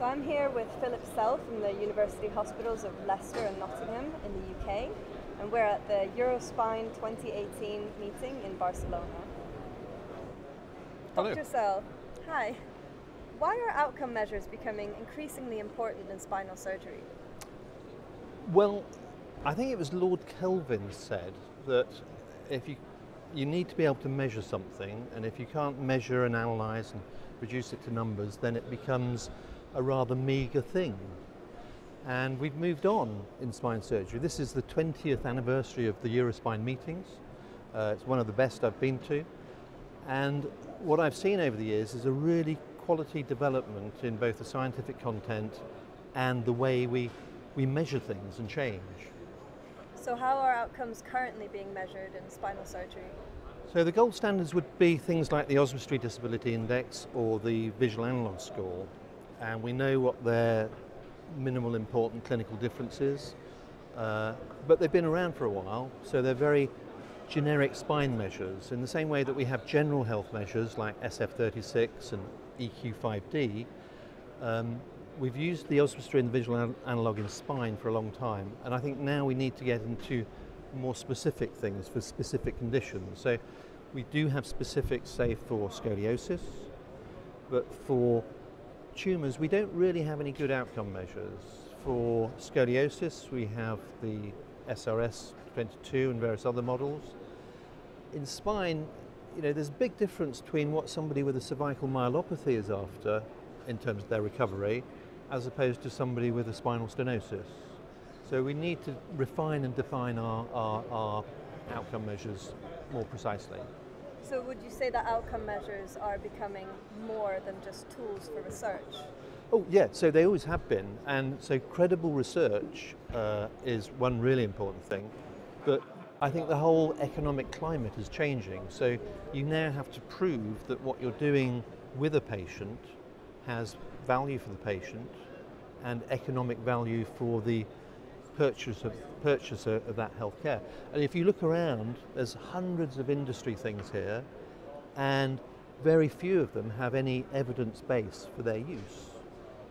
So I'm here with Philip Sell from the University Hospitals of Leicester and Nottingham in the UK, and we're at the Eurospine 2018 meeting in Barcelona. Hello. Dr. Sell, hi. Why are outcome measures becoming increasingly important in spinal surgery? Well, I think it was Lord Kelvin said that if you need to be able to measure something, and if you can't measure and analyse and reduce it to numbers, then it becomes a rather meagre thing. And we've moved on in spine surgery. This is the 20th anniversary of the Eurospine meetings. It's one of the best I've been to. And what I've seen over the years is a really quality development in both the scientific content and the way we measure things and change. So how are outcomes currently being measured in spinal surgery? So the gold standards would be things like the Oswestry Disability Index or the Visual Analog Score, and we know what their minimal important clinical difference is, but they've been around for a while, so they're very generic spine measures. In the same way that we have general health measures like SF36 and EQ5D, we've used the Oswestry and the visual analog in spine for a long time, and I think now we need to get into more specific things for specific conditions. So we do have specifics, say, for scoliosis, but for tumours we don't really have any good outcome measures. For scoliosis we have the SRS-22 and various other models. In spine, there's a big difference between what somebody with a cervical myelopathy is after in terms of their recovery as opposed to somebody with a spinal stenosis. So we need to refine and define our outcome measures more precisely. So would you say that outcome measures are becoming more than just tools for research? Oh yeah, so they always have been, and so credible research is one really important thing, but I think the whole economic climate is changing, so you now have to prove that what you're doing with a patient has value for the patient and economic value for the purchaser of that healthcare. And if you look around, there's hundreds of industry things here, and very few of them have any evidence base for their use.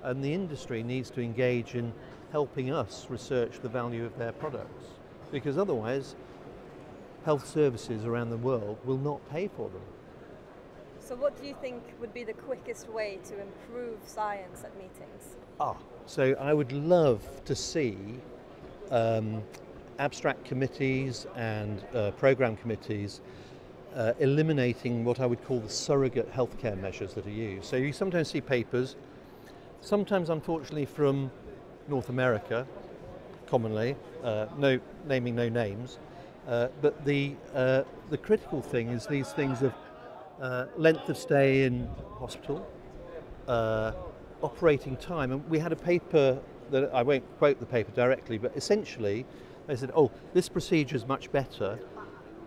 And the industry needs to engage in helping us research the value of their products, because otherwise health services around the world will not pay for them. So what do you think would be the quickest way to improve science at meetings? So I would love to see abstract committees and program committees eliminating what I would call the surrogate healthcare measures that are used. So you sometimes see papers, sometimes unfortunately from North America, commonly, naming no names, but the critical thing is these things of length of stay in hospital, operating time. And we had a paper that, I won't quote the paper directly, but essentially they said, this procedure is much better,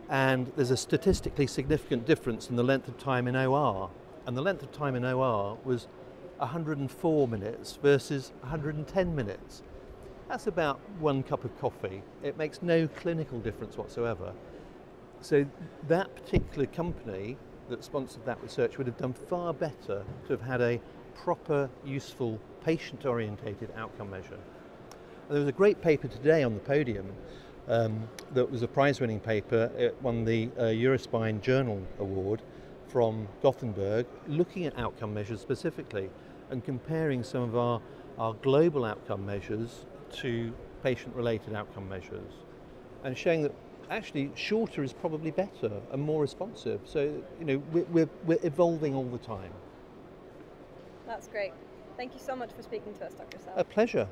and there's a statistically significant difference in the length of time in OR. And the length of time in OR was 104 minutes versus 110 minutes. That's about 1 cup of coffee. It makes no clinical difference whatsoever. So that particular company that sponsored that research would have done far better to have had a proper, useful, patient-orientated outcome measure. And there was a great paper today on the podium that was a prize-winning paper. It won the Eurospine Journal Award from Gothenburg, looking at outcome measures specifically and comparing some of our global outcome measures to patient-related outcome measures, and showing that actually shorter is probably better and more responsive. So we're evolving all the time. That's great. Thank you so much for speaking to us, Dr. Sell. A pleasure.